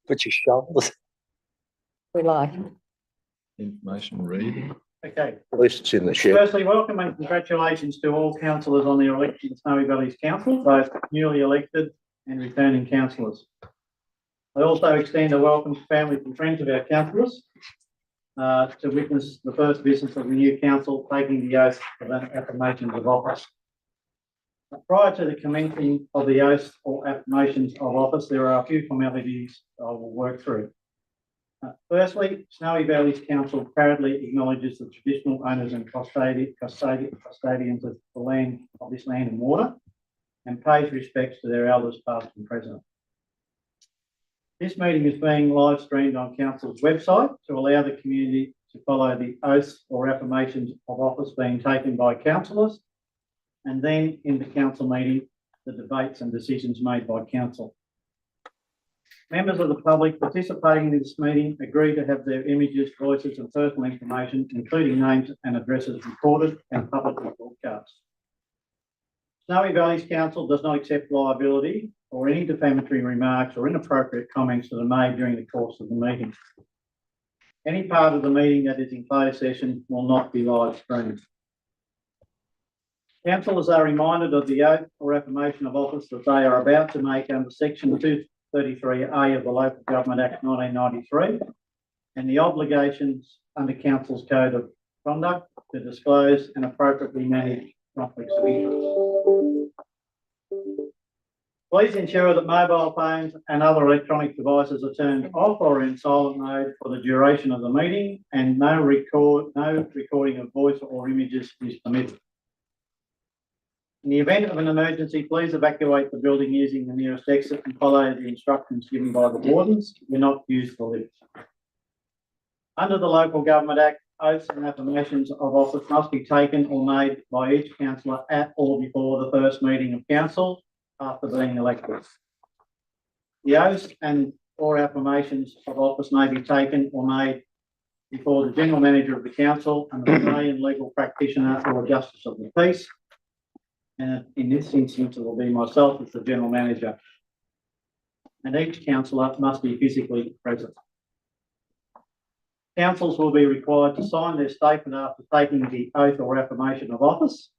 Put your shoulders. We like. Information reading. Okay. At least it's in the shed. Firstly, welcome and congratulations to all councillors on their election to Snowy Valleys Council, both newly elected and returning councillors. I also extend a welcome to families and friends of our councillors to witness the first business of the new council taking the oath of affirmations of office. Prior to the commencing of the oath or affirmations of office, there are a few formalities I will work through. Firstly, Snowy Valleys Council proudly acknowledges the traditional owners and custodians of the land, of this land and water, and pays respects to their elders past and present. This meeting is being live streamed on Council's website to allow the community to follow the oaths or affirmations of office being taken by councillors, and then in the council meeting, the debates and decisions made by council. Members of the public participating in this meeting agree to have their images, voices and personal information, including names and addresses, recorded and publicly broadcast. Snowy Valleys Council does not accept liability or any defamatory remarks or inappropriate comments that are made during the course of the meeting. Any part of the meeting that is in closed session will not be live streamed. Councillors are reminded of the oath or affirmation of office that they are about to make under Section 233A of the Local Government Act 1993 and the obligations under Council's Code of Conduct to disclose and appropriately manage conflicts of interest. Please ensure that mobile phones and other electronic devices are turned off or in silent mode for the duration of the meeting, and no recording of voice or images is permitted. In the event of an emergency, please evacuate the building using the nearest exit and follow the instructions given by the wardens. Do not use the lift. Under the Local Government Act, oaths and affirmations of office must be taken or made by each councillor at or before the first meeting of council after being elected. The oaths and or affirmations of office may be taken or made before the General Manager of the Council and the Australian legal practitioner or Justice of the Peace. And in this instance, it will be myself as the General Manager. And each councillor must be physically present. Councils will be required to sign their statement after taking the oath or affirmation of office.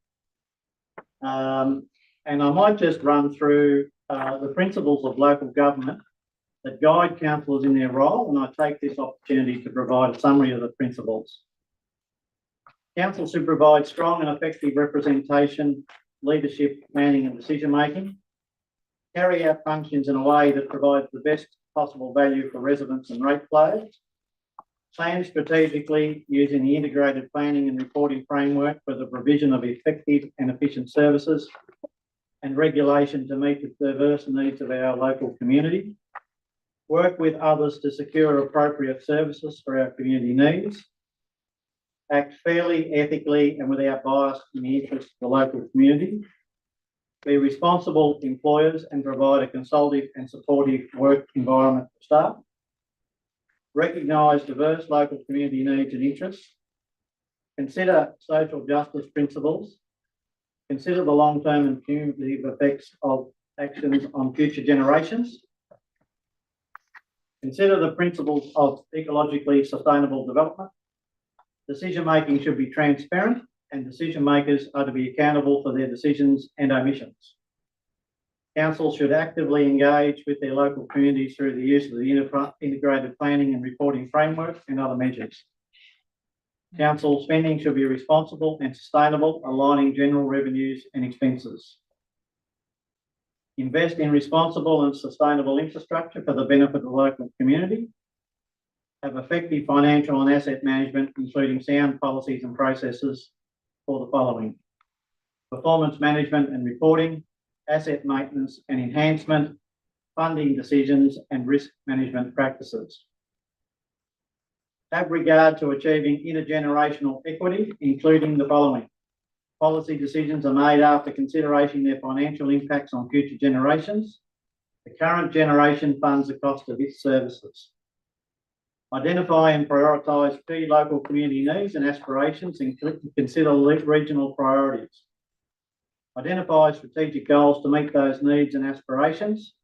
And I might just run through the principles of local government that guide councillors in their role, and I take this opportunity to provide a summary of the principles. Council should provide strong and effective representation, leadership, planning and decision making, carry out functions in a way that provides the best possible value for residents and ratepayers, plan strategically using the integrated planning and reporting framework for the provision of effective and efficient services and regulation to meet the diverse needs of our local community, work with others to secure appropriate services for our community needs, act fairly, ethically and without bias in the interest of the local community, be responsible employers and provide a consultative and supportive work environment for staff, recognise diverse local community needs and interests, consider social justice principles, consider the long-term and cumulative effects of actions on future generations, consider the principles of ecologically sustainable development. Decision making should be transparent and decision makers are to be accountable for their decisions and omissions. Council should actively engage with their local communities through the use of the integrated planning and reporting framework and other measures. Council spending should be responsible and sustainable, aligning general revenues and expenses. Invest in responsible and sustainable infrastructure for the benefit of the local community. Have effective financial and asset management, including sound policies and processes for the following: performance management and reporting, asset maintenance and enhancement, funding decisions and risk management practices. Have regard to achieving intergenerational equity, including the following: policy decisions are made after consideration their financial impacts on future generations. The current generation funds the cost of its services. Identify and prioritise key local community needs and aspirations and consider regional priorities. Identify strategic goals to meet those needs and aspirations.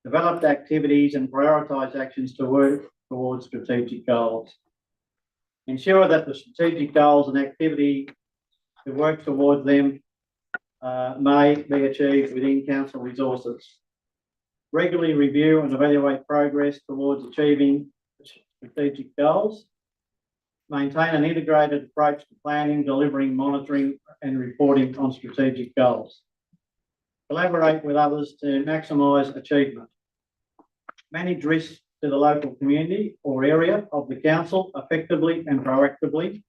developed activities and prioritise actions to work towards strategic goals. Ensure that the strategic goals and activity to work towards them may be achieved within council resources. Regularly review and evaluate progress towards achieving strategic goals. Maintain an integrated approach to planning, delivering, monitoring and reporting on strategic goals. Collaborate with others to maximise achievement. Manage risks to the local community or area of the council effectively and proactively,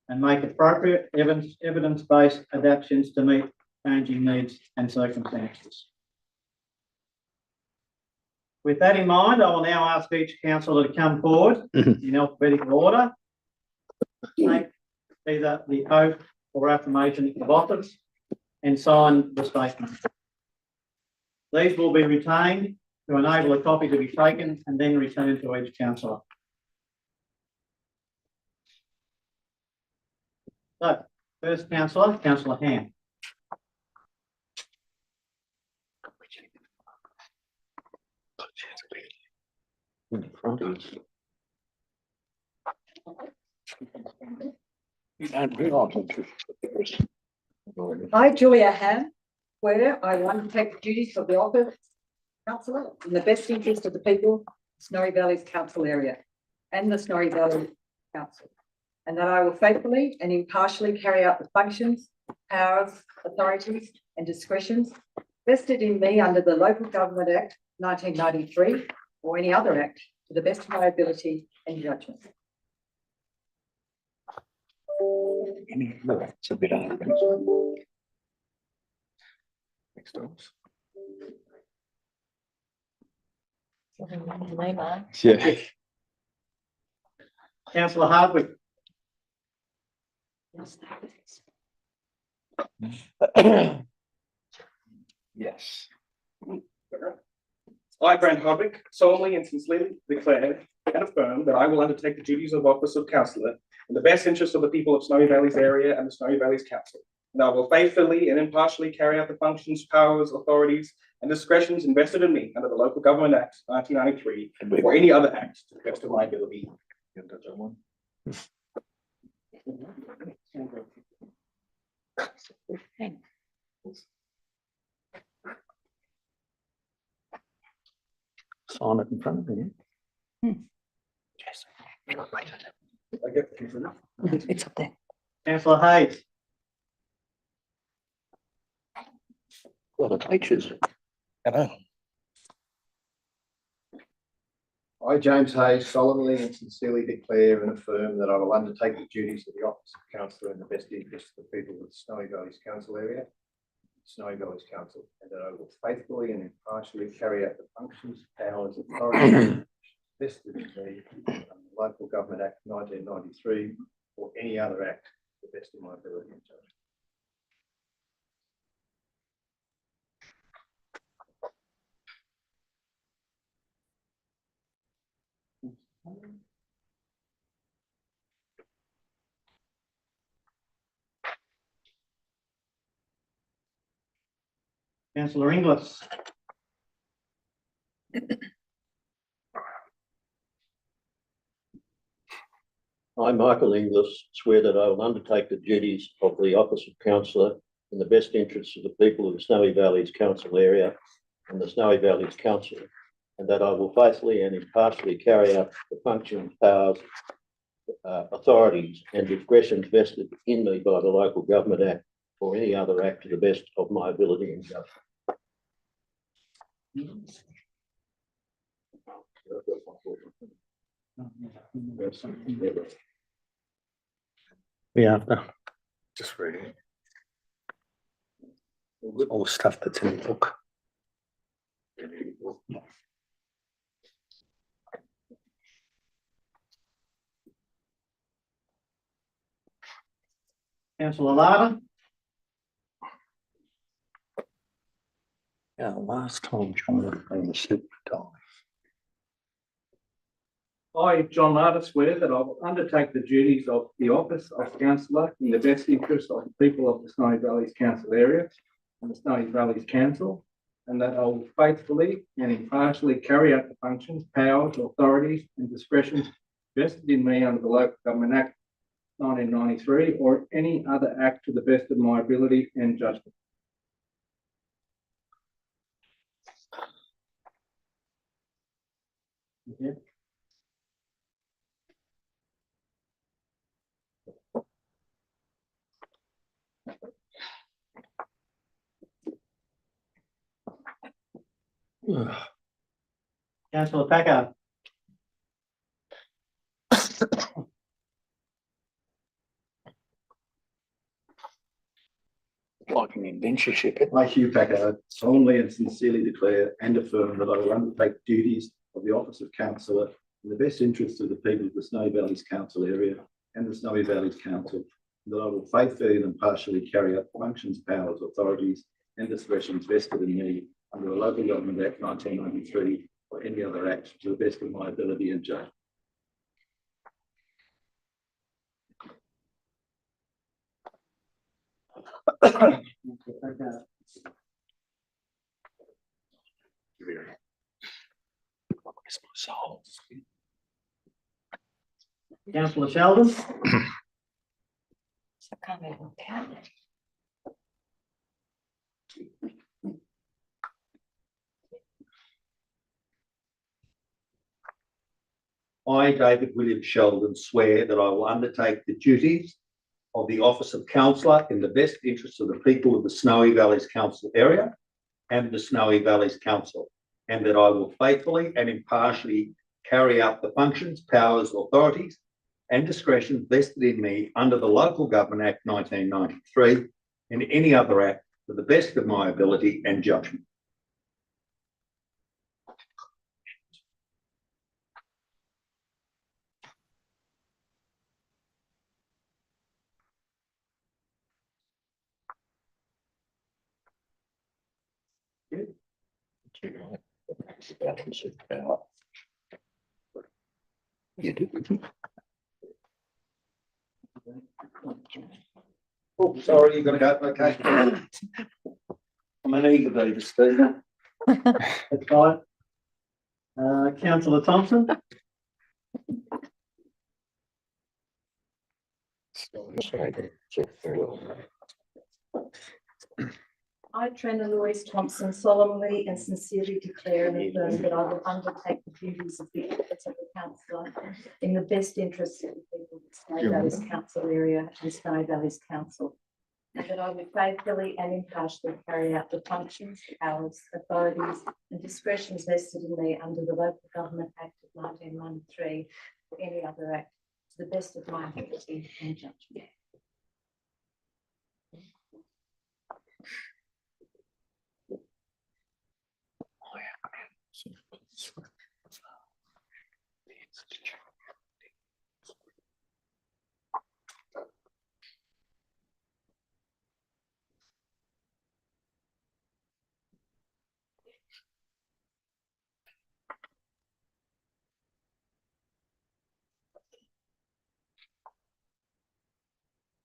and make appropriate evidence-based adaptations to meet changing needs and circumstances. With that in mind, I will now ask each councillor to come forward in alphabetical order, take either the oath or affirmation of office, and sign the statement. These will be retained to enable a copy to be taken and then returned to each councillor. So, first councillor, Councillor Ham. In front of us. You don't realise it. I, Julia Ham, swear I will undertake the duties of the office of councillor in the best interest of the people of Snowy Valleys Council area and the Snowy Valley Council, and that I will faithfully and impartially carry out the functions, powers, authorities and discretions vested in me under the Local Government Act 1993 or any other act to the best of my ability and judgment. It's a bit hard. Next doors. Yeah. Councillor Hardwick. Yes. I, Brent Hardwick, solemnly and sincerely declare and affirm that I will undertake the duties of office of councillor in the best interest of the people of Snowy Valleys area and the Snowy Valleys Council. And I will faithfully and impartially carry out the functions, powers, authorities, and discretions invested in me under the Local Government Act 1993 or any other act to the best of my ability. Sign it in front of me. Yes. I get the concern. It's up there. Councillor Hayes. Well, the teachers. Hello. I, James Hayes, solemnly and sincerely declare and affirm that I will undertake the duties of the office of councillor in the best interest of the people of the Snowy Valleys Council area, Snowy Valleys Council, and that I will faithfully and impartially carry out the functions, powers, authorities vested in me under the Local Government Act 1993 or any other act to the best of my ability and judgment. Councillor Inglis. I, Michael Inglis, swear that I will undertake the duties of the office of councillor in the best interests of the people of the Snowy Valleys Council area and the Snowy Valleys Council, and that I will faithfully and impartially carry out the functions, powers, authorities and discretions vested in me by the Local Government Act or any other act to the best of my ability and judgment. We have to, Just reading. all the stuff that's in the book. Councillor Larda. Yeah, last time John was in the super time. I, John Larda, swear that I will undertake the duties of the office of councillor in the best interest of the people of the Snowy Valleys Council area and the Snowy Valleys Council, and that I will faithfully and impartially carry out the functions, powers, authorities, and discretions vested in me under the Local Government Act 1993 or any other act to the best of my ability and judgment. Okay. Councillor Packer. Like an indentureship. I, Hugh Packer, solemnly and sincerely declare and affirm that I will undertake the duties of the office of councillor in the best interests of the people of the Snowy Valleys Council area and the Snowy Valleys Council, and that I will faithfully and impartially carry out the functions, powers, authorities, and discretions vested in me under the Local Government Act 1993 or any other act to the best of my ability and judgment. Councillor Sheldon. I, David William Sheldon, swear that I will undertake the duties of the office of councillor in the best interests of the people of the Snowy Valleys Council area and the Snowy Valleys Council, and that I will faithfully and impartially carry out the functions, powers, authorities, and discretion vested in me under the Local Government Act 1993 and any other act to the best of my ability and judgment. You do. Oh, sorry, you're going to go, okay. I'm an eager beaver, Stephen. That's fine. Councillor Thompson. I, Trina Louise Thompson, solemnly and sincerely declare and affirm that I will undertake the duties of the office of the councillor in the best interests of the people of the Snowy Valleys Council area and Snowy Valleys Council, and that I will faithfully and impartially carry out the functions, powers, authorities, and discretions vested in me under the Local Government Act of 1993 or any other act to the best of my ability and judgment.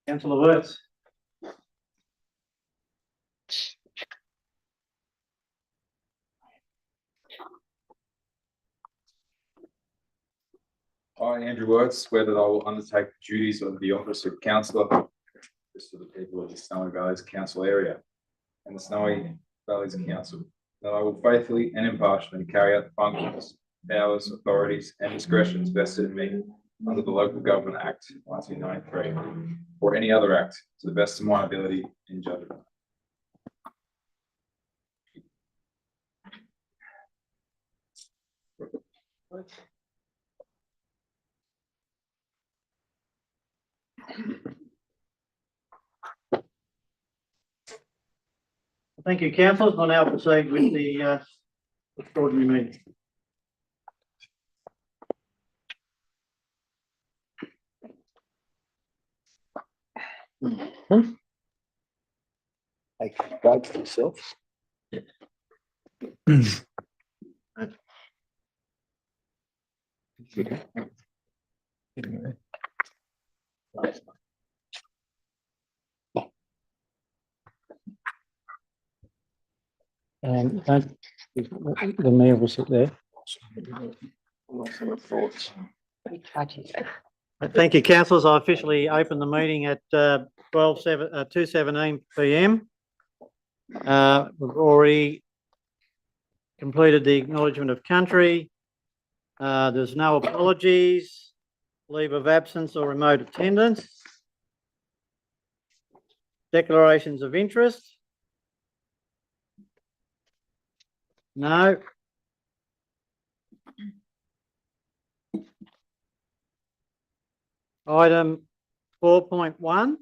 Councillor Wirtz. I, Andrew Wirtz, swear that I will undertake the duties of the office of councillor to the people of the Snowy Valleys Council area and the Snowy Valleys Council, that I will faithfully and impartially carry out the functions, powers, authorities, and discretions vested in me under the Local Government Act 1993 or any other act to the best of my ability and judgment. Thank you, councillors. We'll now proceed with the extraordinary meeting. Make a vote for yourself. Don't, the mayor will sit there. Thank you, councillors. I officially open the meeting at 2:17 p.m. We've already completed the acknowledgement of country. There's no apologies, leave of absence or remote attendance. Declarations of interest. No. Item 4.1.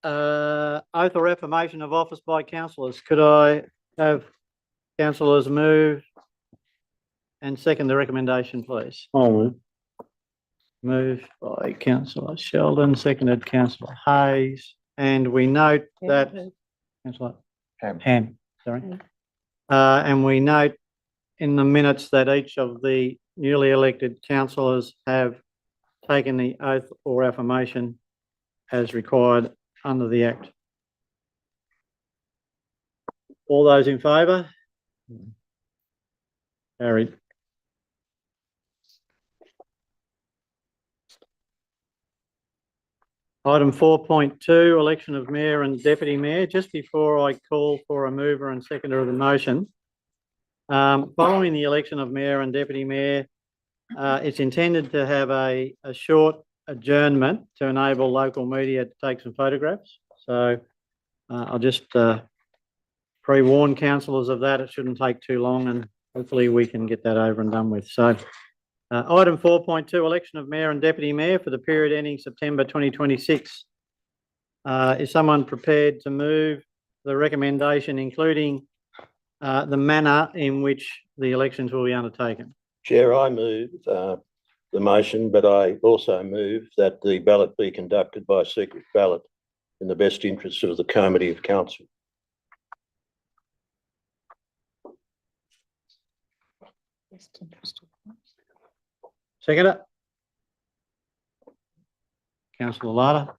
Oath or affirmation of office by councillors. Could I have councillors move and second the recommendation, please? I'll move. Moved by councillor Sheldon, seconded councillor Hayes, and we note that councillor Ham, sorry. And we note in the minutes that each of the newly elected councillors have taken the oath or affirmation as required under the Act. All those in favour? Carried. Item 4.2, election of mayor and deputy mayor. Just before I call for a mover and seconder of the motion, following the election of mayor and deputy mayor, it's intended to have a short adjournment to enable local media to take some photographs. So I'll just pre-warn councillors of that. It shouldn't take too long, and hopefully we can get that over and done with. So item 4.2, election of mayor and deputy mayor for the period ending September 2026. Is someone prepared to move the recommendation, including the manner in which the elections will be undertaken? Chair, I move the motion, but I also move that the ballot be conducted by secret ballot in the best interests of the comity of council. Second it. Councillor Lada.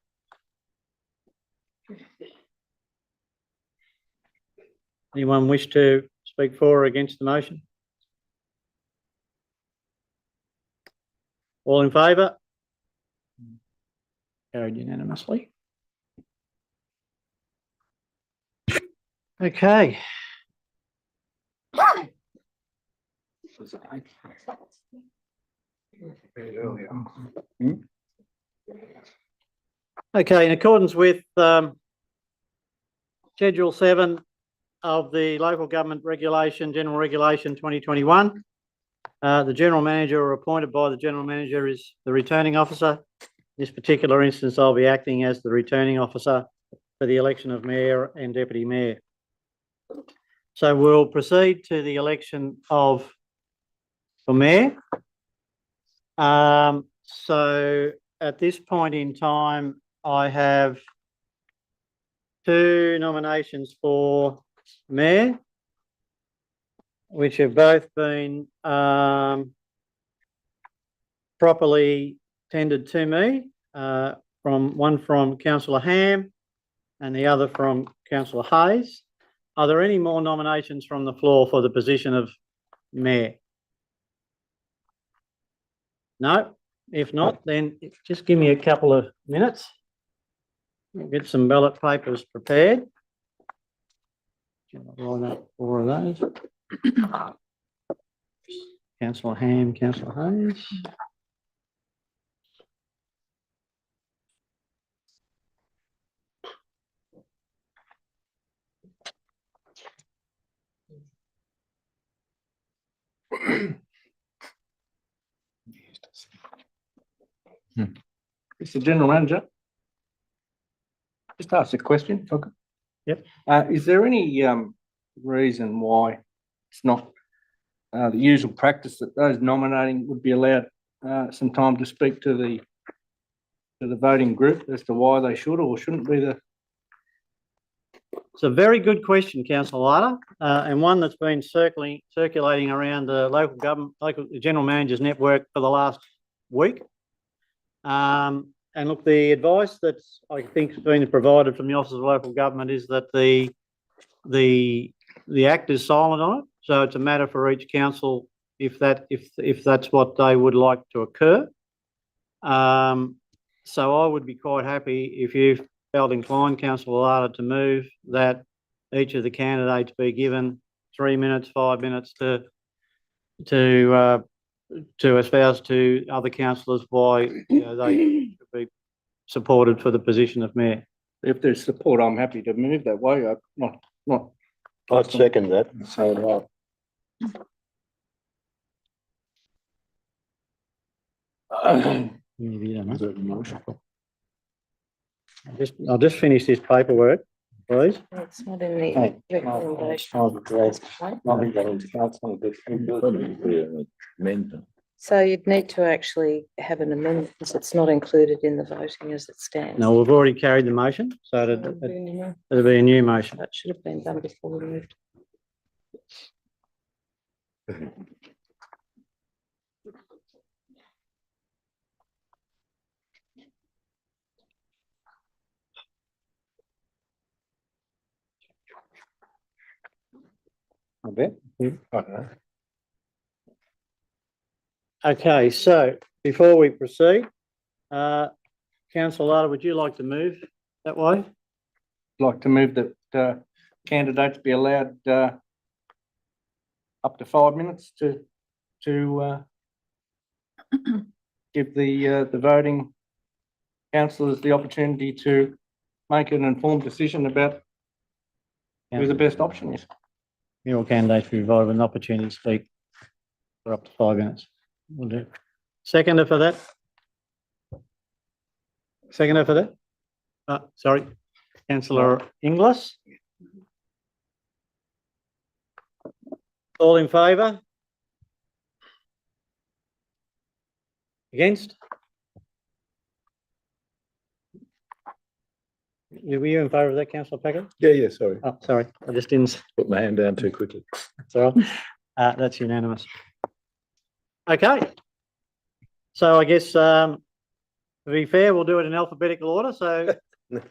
Anyone wish to speak for or against the motion? All in favour? Carried unanimously. Okay. Okay, in accordance with Schedule 7 of the Local Government Regulation, General Regulation 2021, the General Manager or appointed by the General Manager is the returning officer. In this particular instance, I'll be acting as the returning officer for the election of Mayor and Deputy Mayor. So we'll proceed to the election of the Mayor. So at this point in time, I have two nominations for Mayor, which have both been properly tendered to me, one from Councillor Ham and the other from Councillor Hayes. Are there any more nominations from the floor for the position of Mayor? No? If not, then just give me a couple of minutes. I'll get some ballot papers prepared. Line up 4 of those. Councillor Ham, Councillor Hayes. Mr. General Manager. Just ask a question. Okay. Yep. Is there any reason why it's not the usual practice that those nominating would be allowed some time to speak to the voting group as to why they should or shouldn't be the? It's a very good question, Councillor Lada, and one that's been circulating around the local general managers network for the last week. And look, the advice that's I think has been provided from the Office of Local Government is that the the Act is silent on it, so it's a matter for each council if that's what they would like to occur. So I would be quite happy if you felt inclined, councillor Lada, to move that each of the candidates be given 3 minutes, 5 minutes to espouse to other councillors why, they should be supported for the position of mayor. If there's support, I'm happy to move that way. Not. I'd second that. So, I'll just finish this paperwork, please. It's not in the recommendation. So you'd need to actually have an amendment because it's not included in the voting as it stands. No, we've already carried the motion, so it'll be a new motion. That should have been done before we moved. I bet. Okay, so before we proceed, councillor Lada, would you like to move that way? Like to move that candidates be allowed up to 5 minutes to give the voting councillors the opportunity to make an informed decision about who the best option is. Your candidates will be provided with an opportunity to speak for up to 5 minutes. Will do. Seconder for that? Seconder for that? Sorry, councillor Inglis. All in favour? Against? Were you in favour of that, councillor Packer? Yeah, sorry. Oh, sorry, I just didn't. Put my hand down too quickly. That's all right. That's unanimous. Okay. So I guess, to be fair, we'll do it in alphabetical order, so. We'll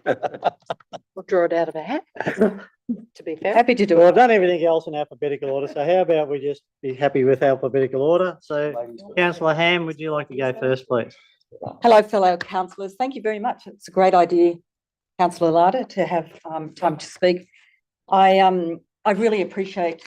draw it out of a hat, to be fair. Happy to do Well, I've it. done everything else in alphabetical order, so how about we just be happy with alphabetical order? So councillor Ham, would you like to go first, please? Hello, fellow councillors. Thank you very much. It's a great idea, councillor Lada, to have time to speak. I really appreciate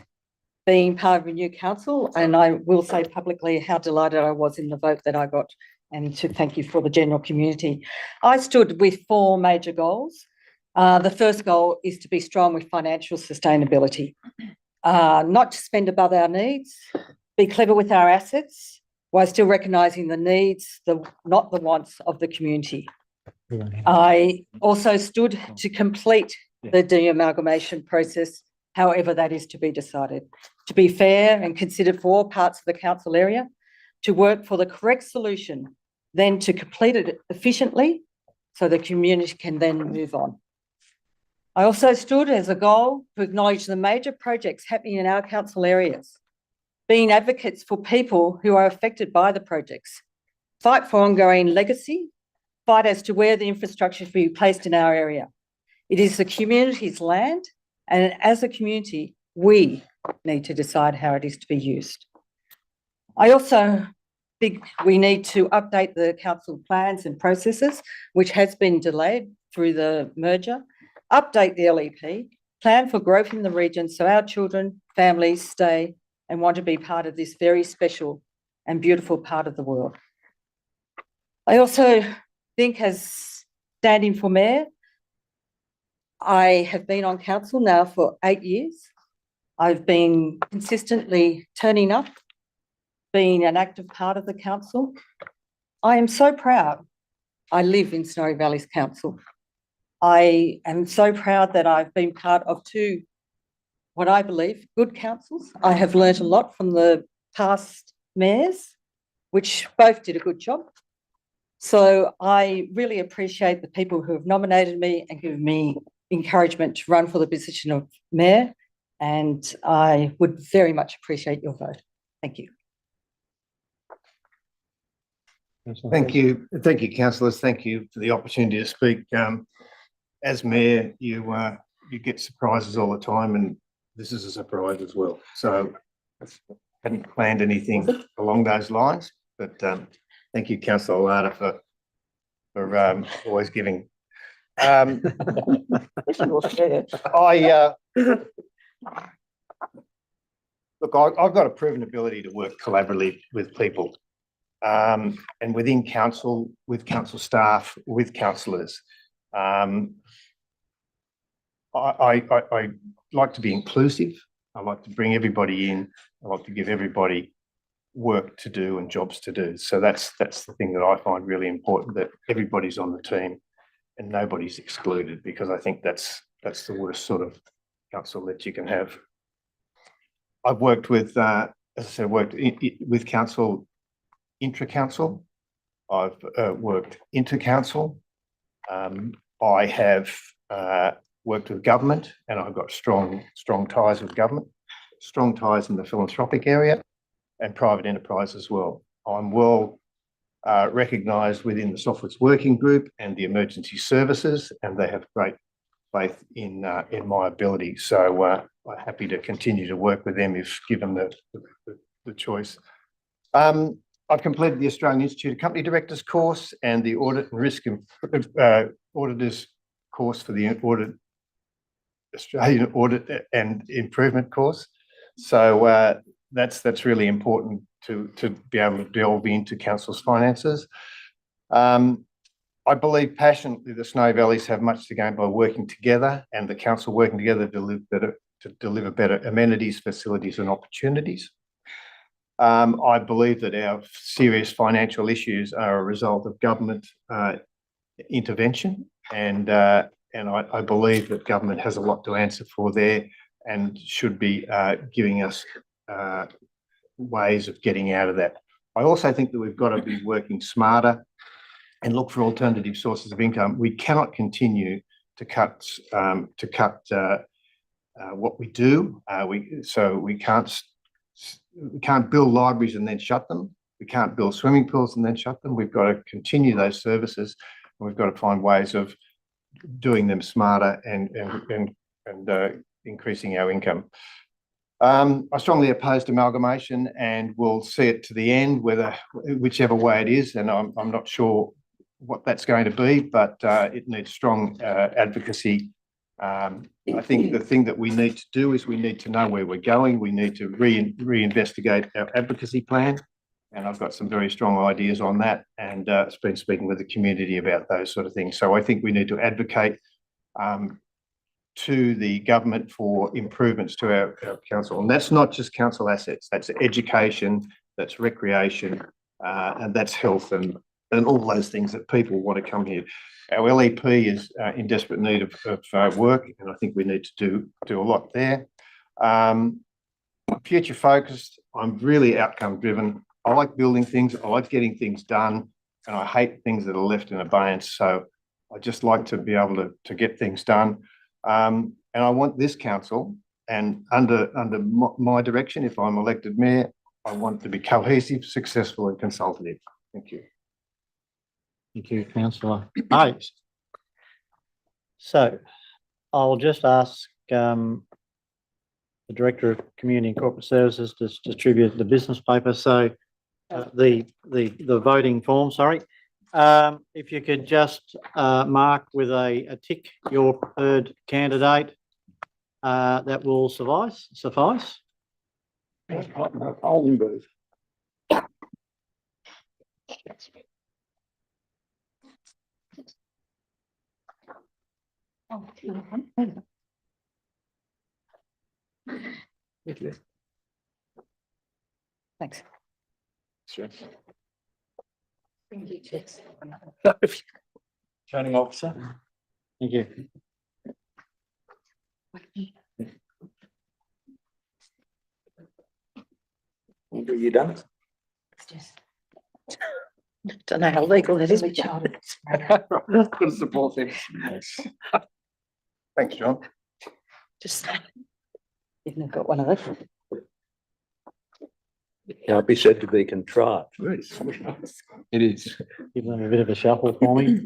being part of a new council, and I will say publicly how delighted I was in the vote that I got, and to thank you for the general community. I stood with 4 major goals. The first goal is to be strong with financial sustainability, not to spend above our needs, be clever with our assets, while still recognising the needs, not the wants of the community. I also stood to complete the de-amalgamation process, however that is to be decided, to be fair and considered for all parts of the council area, to work for the correct solution, then to complete it efficiently so the community can then move on. I also stood as a goal to acknowledge the major projects happening in our council areas, being advocates for people who are affected by the projects, fight for ongoing legacy, fight as to where the infrastructure should be placed in our area. It is the community's land, and as a community, we need to decide how it is to be used. I also think we need to update the council plans and processes, which has been delayed through the merger, update the LEP, plan for growth in the region so our children, families stay and want to be part of this very special and beautiful part of the world. I also think, as standing for mayor, I have been on council now for 8 years. I've been consistently turning up, being an active part of the council. I am so proud I live in Snowy Valleys Council. I am so proud that I've been part of 2, what I believe, good councils. I have learnt a lot from the past mayors, which both did a good job. So I really appreciate the people who have nominated me and given me encouragement to run for the position of mayor, and I would very much appreciate your vote. Thank you. Thank you, councillors. Thank you for the opportunity to speak. As mayor, you get surprises all the time, and this is a surprise as well. So I hadn't planned anything along those lines, but thank you, councillor Lada, for always giving. I look, I've got a proven ability to work collaboratively with people, and within council, with council staff, with councillors. I like to be inclusive. I like to bring everybody in. I like to give everybody work to do and jobs to do. So that's the thing that I find really important, that everybody's on the team and nobody's excluded, because I think that's the worst sort of council that you can have. I've worked with, as I said, with council, intra-council. I've worked inter-council. I have worked with government, and I've got strong ties with government, strong ties in the philanthropic area and private enterprise as well. I'm well recognised within the Softwoods Working Group and the emergency services, and they have great faith in my ability. So I'm happy to continue to work with them if given the choice. I've completed the Australian Institute of Company Directors course and the Audit and Risk Auditors course for the Australian Audit and Improvement course. So that's really important to be able to delve into council's finances. I believe passionately the Snowy Valleys have much to gain by working together, and the council working together to deliver better amenities, facilities and opportunities. I believe that our serious financial issues are a result of government intervention, and I believe that government has a lot to answer for there and should be giving us ways of getting out of that. I also think that we've got to be working smarter and look for alternative sources of income. We cannot continue to cut what we do. We can't build libraries and then shut them. We can't build swimming pools and then shut them. We've got to continue those services, and we've got to find ways of doing them smarter and increasing our income. I strongly oppose amalgamation, and we'll see it to the end, whichever way it is, and I'm not sure what that's going to be, but it needs strong advocacy. I think the thing that we need to do is we need to know where we're going. We need to reinvestigate our advocacy plan, and I've got some very strong ideas on that, and it's been speaking with the community about those sort of things. So I think we need to advocate to the government for improvements to our council, and that's not just council assets. That's education, that's recreation, and that's health, and all those things that people want to come here. Our LEP is in desperate need of work, and I think we need to do a lot there. Future focused. I'm really outcome driven. I like building things. I like getting things done, and I hate things that are left in abeyance. So I just like to be able to get things done. And I want this council, and under my direction, if I'm elected mayor, I want to be cohesive, successful, and consultative. Thank you. Thank you, councillor Hayes. So I'll just ask the Director of Community and Corporate Services to distribute the business paper. So the voting form, sorry. If you could just mark with a tick your preferred candidate, that will suffice. Polling booth. Thanks. Sure. Thank you, Chicks. Turning officer. Thank you. Are you done? Don't know how legal that is. Good support him. Thanks, John. Just, you've never got one of those. Can't be said to be contrived. It is. Give them a bit of a shuffle for me.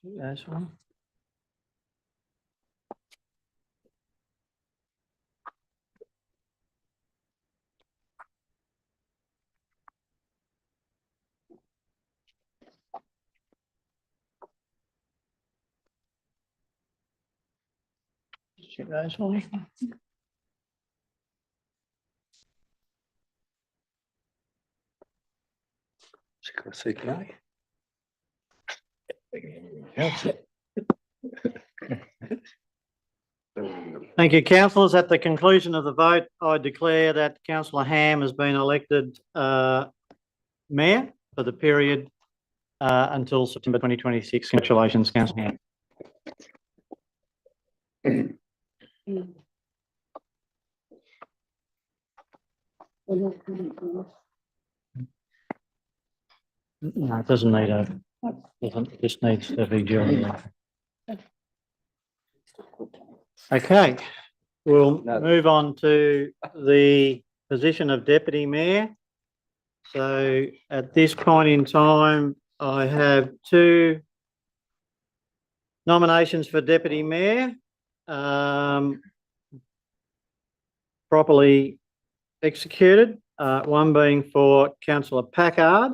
That's one. Check those one. Thank you, councillors. At the conclusion of the vote, I declare that councillor Ham has been elected mayor for the period until September 2026. Congratulations, councillor Ham. No, it doesn't need it just needs to be duly. Okay, we'll move on to the position of deputy mayor. So at this point in time, I have 2 nominations for deputy mayor. Properly executed, one being for councillor Packard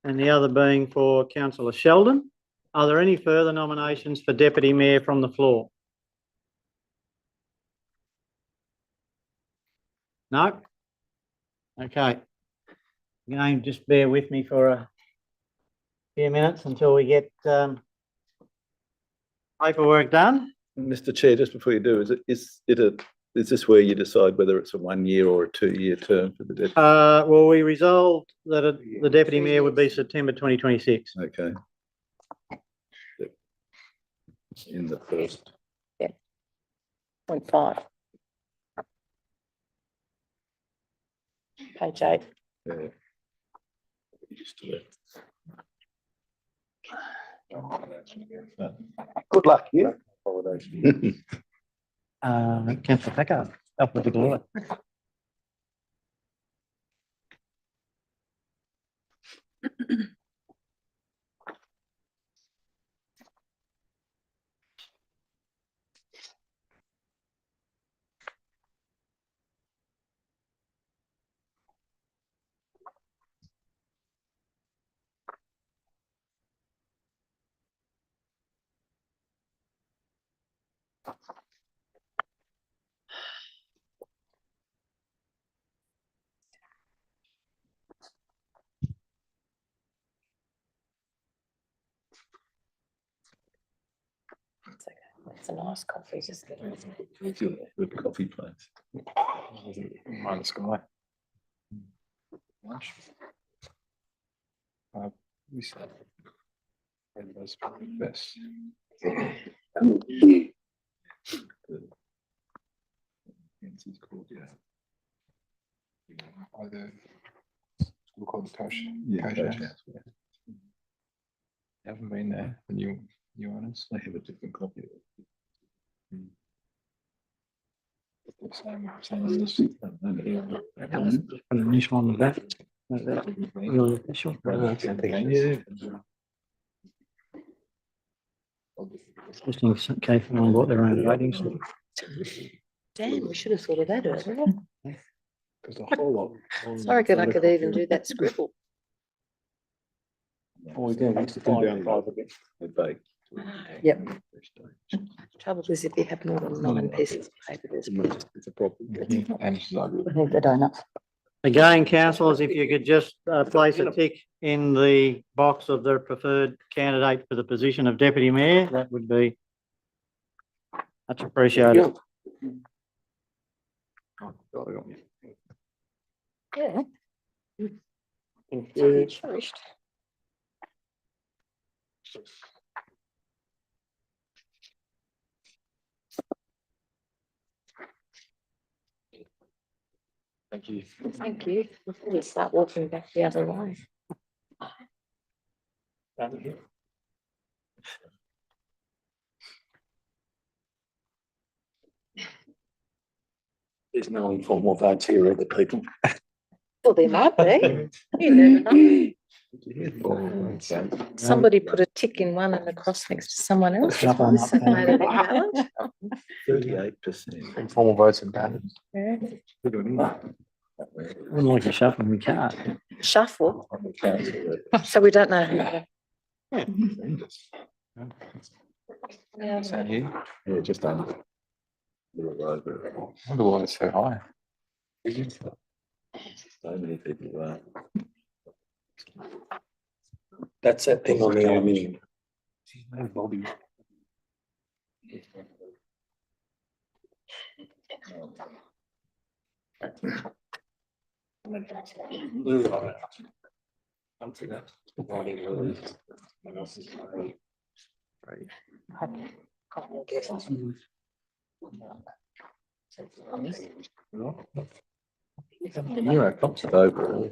and the other being for councillor Sheldon. Are there any further nominations for deputy mayor from the floor? No? Okay. Again, just bear with me for a few minutes until we get paperwork done. Mr. Chair, just before you do, is this where you decide whether it's a 1 year or a 2-year term for the deputy? Well, we resolved that the deputy mayor would be September 2026. Okay. Yep. In the first. 0.5. Page 8. Yeah. Used to it. Good luck, yeah. Councillor Packard, up with the glory. It's a nice coffee, just Good coffee place. Minus Sky. Lunch. We said. And that's probably best. It's called, yeah. Either school called the Tosh. Yeah, Tosh Tosh House. House, yeah. Haven't been there, the new owners. They have a different copy. Same as this. Put an initial on the back. Your initial. Just in case anyone got their own ratings. Damn, we should have thought of that earlier. Because the whole lot. I reckon I could even do that scribble. Oh, yeah, it's the bake. Yep. Trouble is, if you have more than 9 pieces of paper, there's. It's a problem. And she's like, I need the donuts. Again, councillors, if you could just place a tick in the box of the preferred candidate for the position of deputy mayor, that would be much appreciated. Yeah. Finished. thank you. Thank you. Before we start walking back the other way. There's no informal votes here, are there, people? Well, there might be. You never know. Somebody put a tick in one and a cross next to someone else. Shuffle 'em up. So made it invalid. 38%. Informal votes and ballots. Yeah. Wouldn't like to shuffle, we can't. Shuffle, so we don't know who. Yeah. Yeah, just under. Wonder why it's so high. So many people. That's that thing on the aluminium. You're a concert over.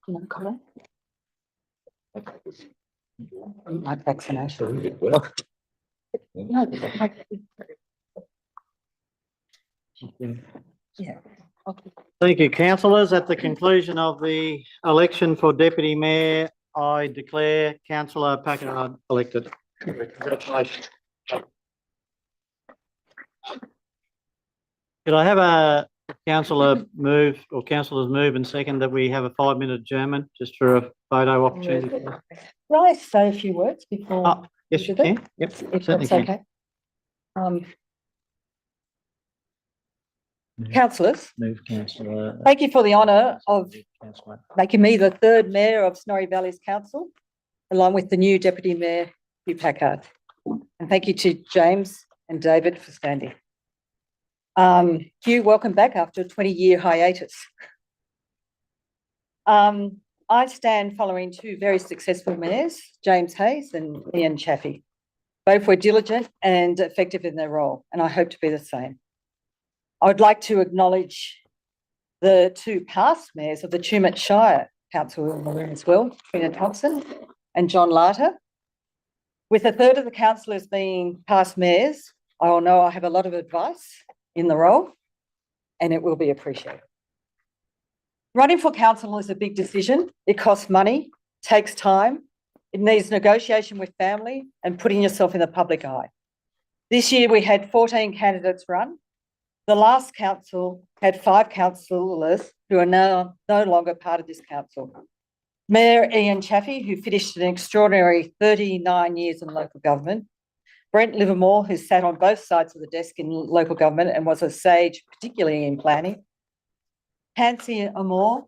No comment. My vaccination. Well. No, Yeah. okay. Thank you, councillors. At the conclusion of the election for deputy mayor, I declare councillor Packard elected. Congratulations. Could I have a councillor move or councillors move and second that we have a 5-minute adjournment just for a photo opportunity? Can I say a few words before? Oh, yes, you can. Yep, If certainly that's can. okay. Councillors, Move councillor. thank you for the honour of Councillor. making me the third mayor of Snorri Valleys Council, along with the new deputy mayor, Hugh Packard. And thank you to James and David for standing. Hugh, welcome back after a 20-year hiatus. I stand following two very successful mayors, James Hayes and Ian Chaffey. Both were diligent and effective in their role, and I hope to be the same. I would like to acknowledge the two past mayors of the Tumut Shire Council in the room as well, Trina Thompson and John Larter. With a third of the councillors being past mayors, I will know I have a lot of advice in the role, and it will be appreciated. Running for council is a big decision. It costs money, takes time. It needs negotiation with family and putting yourself in the public eye. This year we had 14 candidates run. The last council had 5 councillors who are now no longer part of this council. Mayor Ian Chaffey, who finished an extraordinary 39 years in local government. Brent Livermore, who sat on both sides of the desk in local government and was a sage, particularly in planning. Pansy Amor,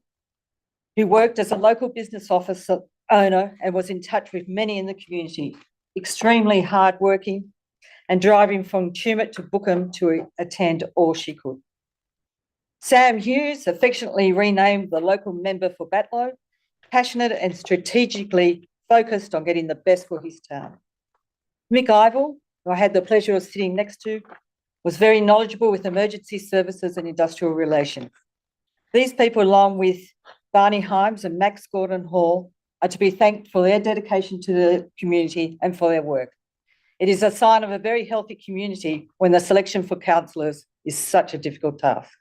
who worked as a local business office owner and was in touch with many in the community, extremely hardworking and driving from Tumut to Bookham to attend all she could. Sam Hughes, affectionately renamed the local member for Batlow, passionate and strategically focused on getting the best for his town. Mick Ivel, who I had the pleasure of sitting next to, was very knowledgeable with emergency services and industrial relations. These people, along with Barney Himes and Max Gordon Hall, are to be thanked for their dedication to the community and for their work. It is a sign of a very healthy community when the selection for councillors is such a difficult task.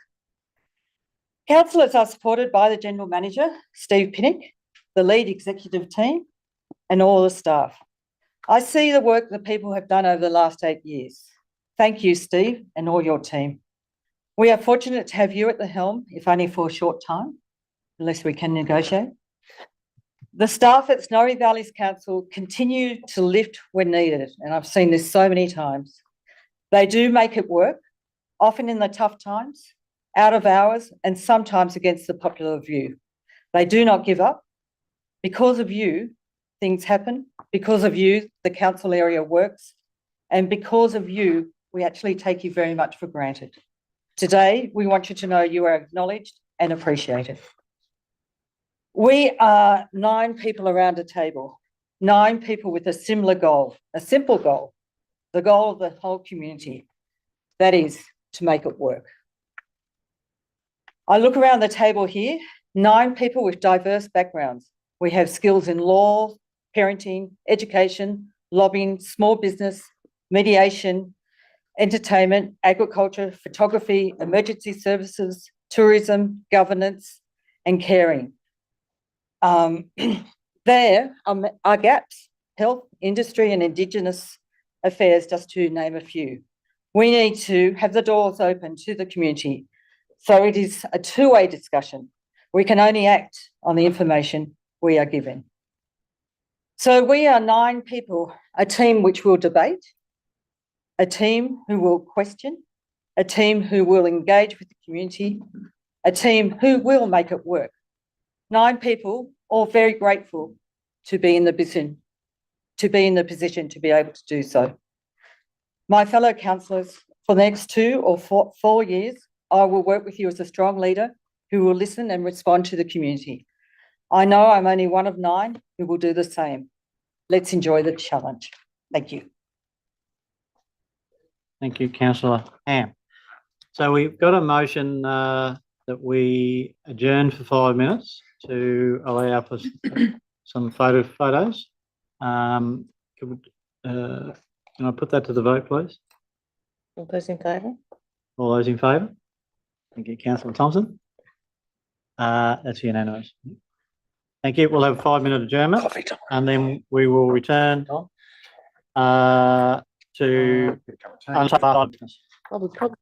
Councillors are supported by the General Manager, Steve Pinnock, the lead executive team, and all the staff. I see the work that people have done over the last 8 years. Thank you, Steve, and all your team. We are fortunate to have you at the helm, if only for a short time, unless we can negotiate. The staff at Snorri Valleys Council continue to lift when needed, and I've seen this so many times. They do make it work, often in the tough times, out of hours, and sometimes against the popular view. They do not give up. Because of you, things happen. Because of you, the council area works. And because of you, we actually take you very much for granted. Today, we want you to know you are acknowledged and appreciated. We are 9 people around a table, 9 people with a similar goal, a simple goal, the goal of the whole community. That is to make it work. I look around the table here, 9 people with diverse backgrounds. We have skills in law, parenting, education, lobbying, small business, mediation, entertainment, agriculture, photography, emergency services, tourism, governance, and caring. There are gaps: health, industry, and Indigenous affairs, just to name a few. We need to have the doors open to the community. So it is a two-way discussion. We can only act on the information we are given. So we are 9 people, a team which will debate, a team who will question, a team who will engage with the community, a team who will make it work. 9 people, all very grateful to be in the position to be able to do so. My fellow councillors, for the next 2 or 4 years, I will work with you as a strong leader who will listen and respond to the community. I know I'm only one of 9 who will do the same. Let's enjoy the challenge. Thank you. Thank you, councillor Ham. So we've got a motion that we adjourn for 5 minutes to allow for some photos. Can I put that to the vote, please? All those in favour? All those in favour? Thank you, councillor Thompson. That's unanimous. Thank you. We'll have a 5-minute adjournment and then we will return to unpaid business. Probably.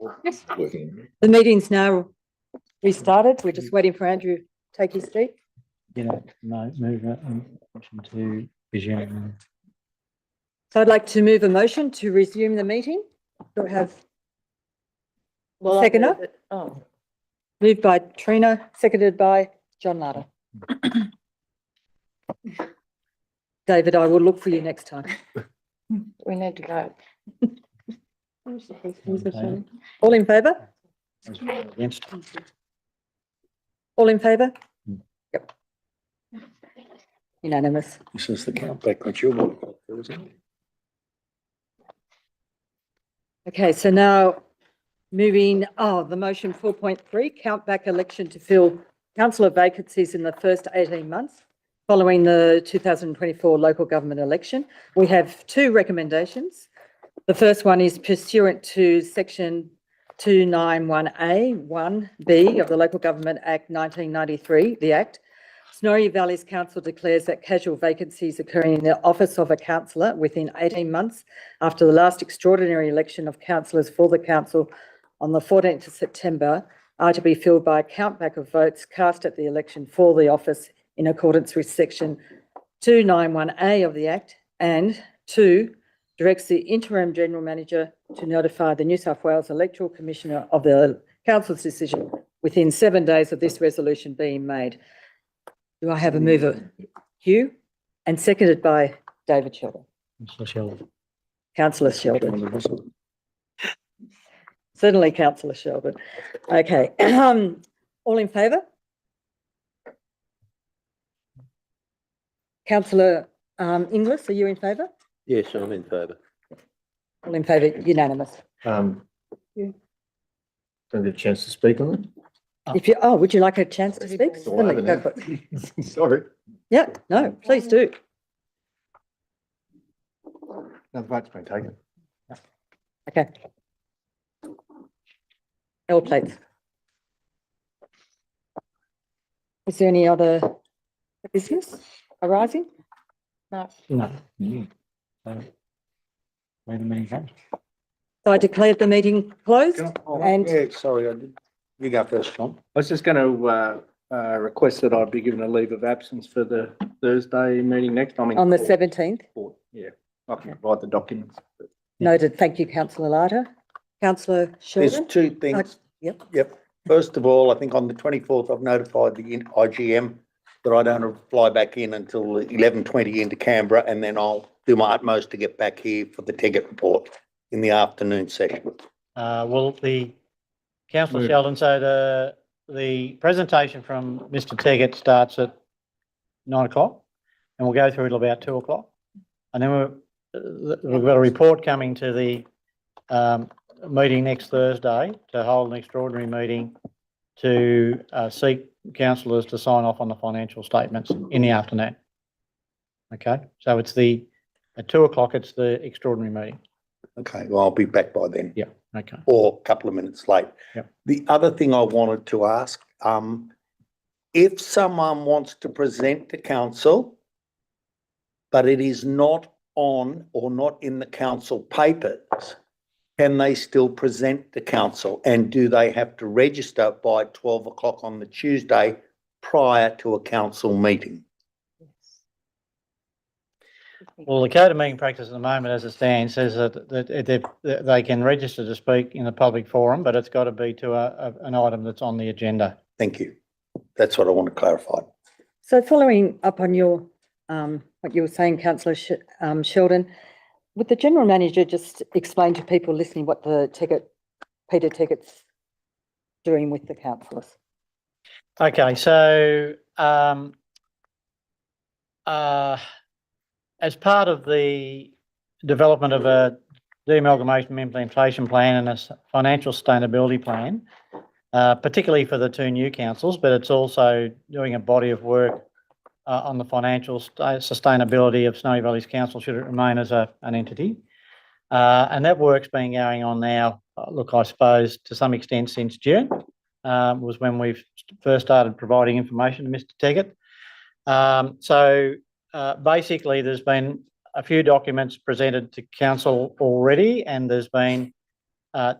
Working. The meeting's now restarted. We're just waiting for Andrew to take his seat. Move that motion to resume. So I'd like to move a motion to resume the meeting. Do I have Well, I Second move up? it. Oh, moved by Trina, seconded by John Larder. David, I will look for you next time. we need to go. All in favour? Against. All in favour? Yep. Unanimous. This is the count back that you're working on, isn't it? Okay, so now moving, the motion 4.3, count back election to fill councillor vacancies in the first 18 months following the 2024 local government election. We have two recommendations. The first one is pursuant to section 291A 1B of the Local Government Act 1993, the Act. Snowy Valleys Council declares that casual vacancies occurring in the office of a councillor within 18 months after the last extraordinary election of councillors for the council on the 14th of September are to be filled by a countback of votes cast at the election for the office in accordance with section 291A of the Act, and 2, directs the interim general manager to notify the New South Wales Electoral Commissioner of the council's decision within 7 days of this resolution being made. Do I have a mover? Hugh, and seconded by David Sheldon. Councillor Sheldon. Certainly, Councillor Sheldon. Okay, all in favour? Councillor Inglis, are you in favour? Yes, I'm in favour. All in favour, unanimous. Don't get a chance to speak on If you, would you like a chance to speak? it? Certainly, go for it. Sorry. Yeah, no, please do. No, the vote's been taken. Okay. L plates. Is there any other business arising? No. No. Wait a minute. So I declared the meeting closed and Yeah, sorry, I did. You go first, Tom. I was just going to request that I be given a leave of absence for the Thursday meeting next time. on the 17th. Yeah, I can provide the documents. Noted. Thank you, Councillor Larder. Councillor There's Sheldon? two things. Yep. Yep. First of all, I think on the 24th, I've notified the IGM that I don't fly back in until 11:20 into Canberra, and then I'll do my utmost to get back here for the Teggett report in the afternoon session. Well, the Councillor Sheldon, so the presentation from Mr. Teggett starts at 9 o'clock and we'll go through till about 2 o'clock. And then we've got a report coming to the meeting next Thursday to hold an extraordinary meeting to seek councillors to sign off on the financial statements in the afternoon. Okay, so it's at 2 o'clock, it's the extraordinary meeting. Okay, well, I'll be back by then. Yeah, okay. Or a couple of minutes late. Yep. The other thing I wanted to ask, if someone wants to present to council, but it is not on or not in the council papers, can they still present to council? And do they have to register by 12 o'clock on the Tuesday prior to a council meeting? Well, the code of meeting practice at the moment, as it stands, says that they can register to speak in a public forum, but it's got to be to an item that's on the agenda. Thank you. That's what I want to clarify. So following up on your, what you were saying, Councillor Sheldon, would the General Manager just explain to people listening what the Peter Teggett's doing with the councillors? Okay, so as part of the development of a deamalgamation implementation plan and a financial sustainability plan, particularly for the two new councils, but it's also doing a body of work on the financial sustainability of Snowy Valleys Council should it remain as an entity. And that work's been going on now, look, I suppose to some extent since June, was when we've first started providing information to Mr. Teggett. Basically, there's been a few documents presented to council already, and there's been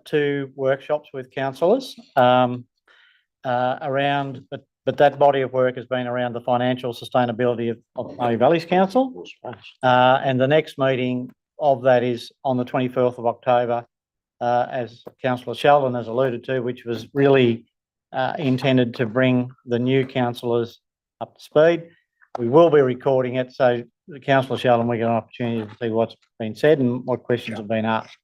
two workshops with councillors around, but that body of work has been around the financial sustainability of Snowy Valleys Council. And the next meeting of that is on the 24th of October, as Councillor Sheldon has alluded to, which was really intended to bring the new councillors up to speed. We will be recording it, so the Councillor Sheldon, we get an opportunity to see what's been said and what questions have been asked.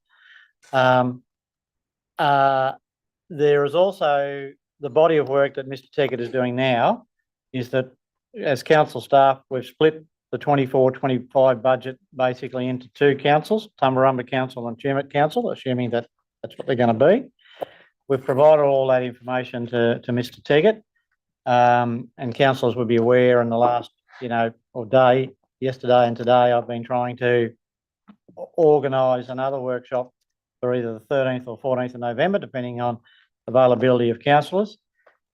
There is also the body of work that Mr. Teggett is doing now is that as council staff, we've split the 24-25 budget basically into two councils, Tumbarumba Council and Tumut Council, assuming that that's what they're going to be. We've provided all that information to Mr. Teggett, and councillors would be aware in the last, yesterday and today, I've been trying to organise another workshop for either the 13th or 14th of November, depending on availability of councillors,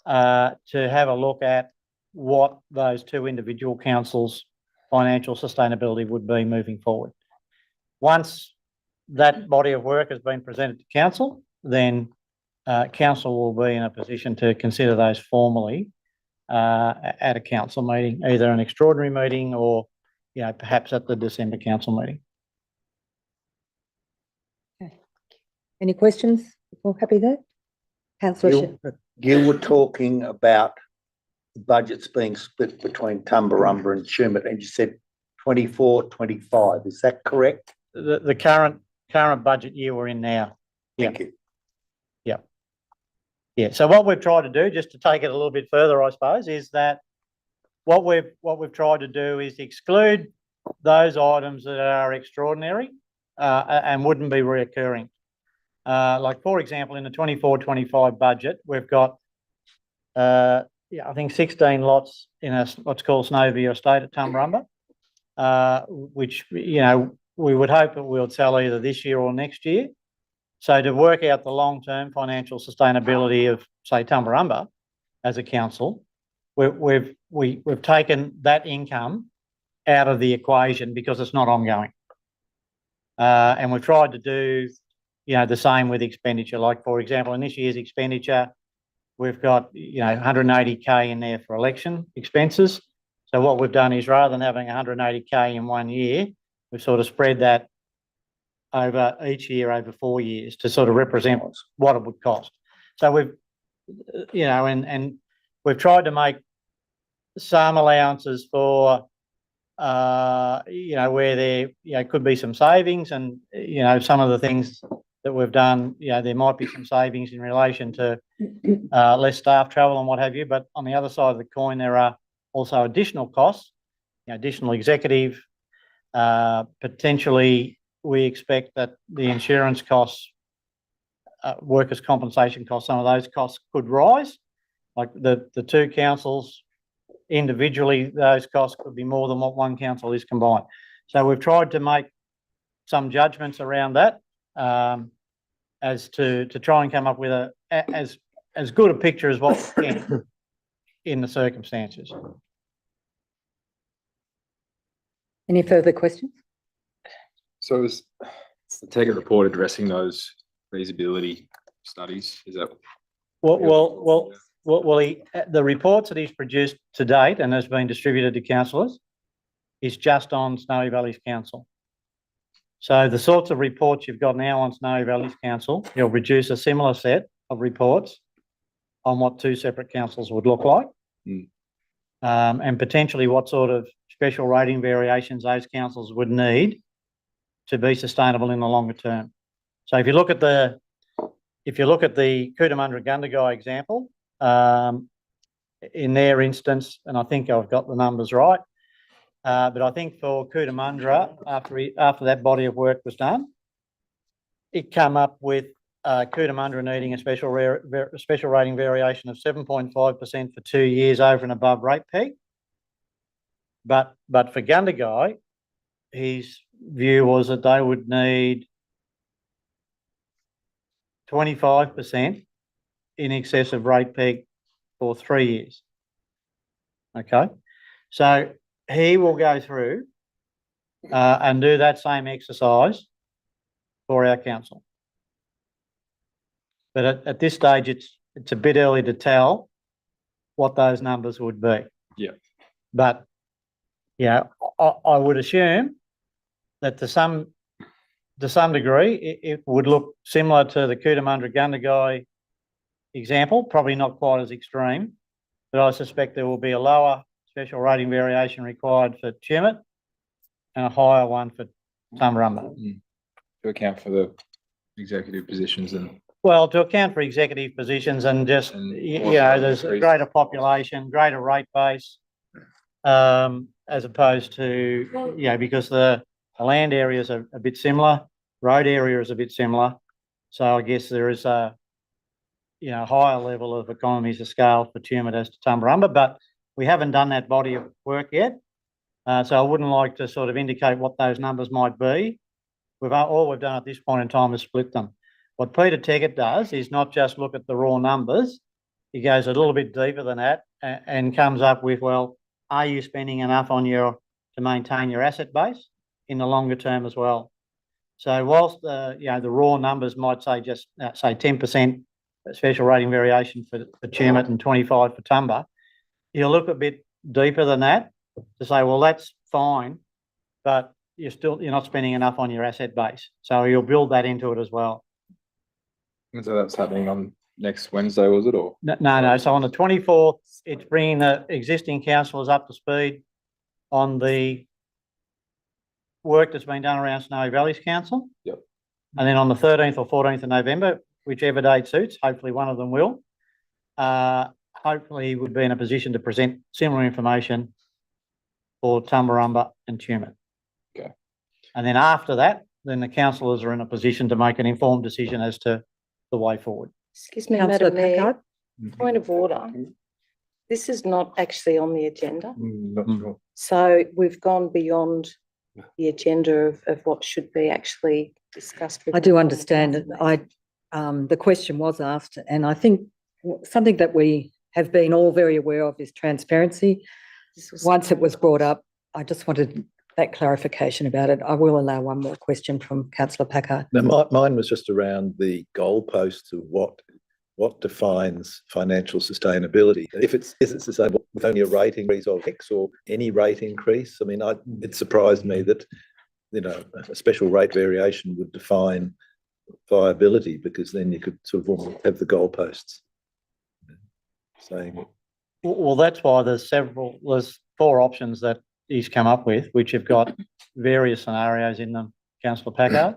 to have a look at what those two individual councils' financial sustainability would be moving forward. Once that body of work has been presented to council, then council will be in a position to consider those formally at a council meeting, either an extraordinary meeting or, perhaps at the December council meeting. Any questions? All happy there? Councillor, You were talking about the budgets being split between Tumbarumba and Tumut, and you said 24-25. Is that correct? The current budget year we're in now. Thank you. Yeah. So what we've tried to do, just to take it a little bit further, I suppose, is that what we've tried to do is exclude those items that are extraordinary and wouldn't be reoccurring. Like, for example, in the 24-25 budget, we've got, I think 16 lots in what's called Snowview Estate at Tumbarumba, which, we would hope that we'll sell either this year or next year. So to work out the long-term financial sustainability of, say, Tumbarumba as a council, we've taken that income out of the equation because it's not ongoing. And we've tried to do, the same with expenditure. Like, for example, in this year's expenditure, we've got, 180K in there for election expenses. So what we've done is, rather than having 180K in 1 year, we've sort of spread that over each year over 4 years to sort of represent what it would cost. So we've, and we've tried to make some allowances for, where there, could be some savings, and, some of the things that we've done, there might be some savings in relation to less staff travel and what have you. But on the other side of the coin, there are also additional costs, additional executive, potentially. We expect that the insurance costs, workers' compensation costs, some of those costs could rise. Like the two councils individually, those costs could be more than what one council is combined. So we've tried to make some judgments around that, as to try and come up with as good a picture as what we can in the circumstances. any further questions? So is the Teggett report addressing those feasibility studies? Is that? Well, the reports that he's produced to date and has been distributed to councillors is just on Snowy Valleys Council. So the sorts of reports you've got now on Snowy Valleys Council, he'll produce a similar set of reports on what two separate councils would look like, and potentially what sort of special rating variations those councils would need to be sustainable in the longer term. So if you look at the Cootamundra Gundagai example, in their instance, and I think I've got the numbers right, but I think for Cootamundra, after that body of work was done, it came up with Cootamundra needing a special rating variation of 7.5% for 2 years over and above rate peg. But for Gundagai, his view was that they would need 25% in excess of rate peg for 3 years. Okay, so he will go through and do that same exercise for our council. But at this stage, it's a bit early to tell what those numbers would be. Yeah. But, yeah, I would assume that to some degree, it would look similar to the Cootamundra Gundagai example, probably not quite as extreme, but I suspect there will be a lower special rating variation required for Tumut and a higher one for Tumbarumba. To account for the executive positions and. Well, to account for executive positions and just, And there's a greater population, greater rate base, as opposed to, because the land areas are a bit similar, road area is a bit similar. So I guess there is a, higher level of economies of scale for Tumut as to Tumbarumba, but we haven't done that body of work yet. So I wouldn't like to sort of indicate what those numbers might be. All we've done at this point in time is split them. What Peter Teggett does is not just look at the raw numbers. He goes a little bit deeper than that and comes up with, well, are you spending enough to maintain your asset base in the longer term as well? So whilst the raw numbers might say just say 10% special rating variation for Tumut and 25 for Tumba, you look a bit deeper than that to say, well, that's fine, but you're not spending enough on your asset base. So you'll build that into it as well. So that's happening on next Wednesday, was it, or? No. So on the 24th, it's bringing the existing councillors up to speed on the work that's been done around Snowy Valleys Council. Yep. And then on the 13th or 14th of November, whichever date suits, hopefully one of them will, hopefully would be in a position to present similar information for Tumbarumba and Tumut. Okay. And then after that, then the councillors are in a position to make an informed decision as to the way forward. Excuse me, Councillor Madam Mayor, Packard? point of order. This is not actually on the agenda. Not sure. So we've gone beyond the agenda of what should be actually discussed. with I do the understand it. The question was asked, and I think something that we have been all very aware of is transparency. Once it was brought up, I just wanted that clarification about it. I will allow one more question from councillor Packard. Now, mine was just around the goalposts of what defines financial sustainability. If is it sustainable with only a rate increase of X or any rate increase? I mean, it surprised me that, a special rate variation would define viability, because then you could sort of almost have the goalposts saying. Well, that's why there's 4 options that he's come up with, which have got various scenarios in them, councillor Packard.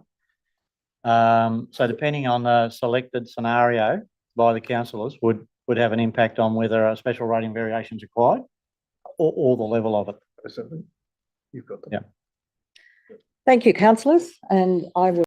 So depending on the selected scenario by the councillors would have an impact on whether a special rating variation is required or the level of it. You've got them. Yeah. Thank you, councillors, and I will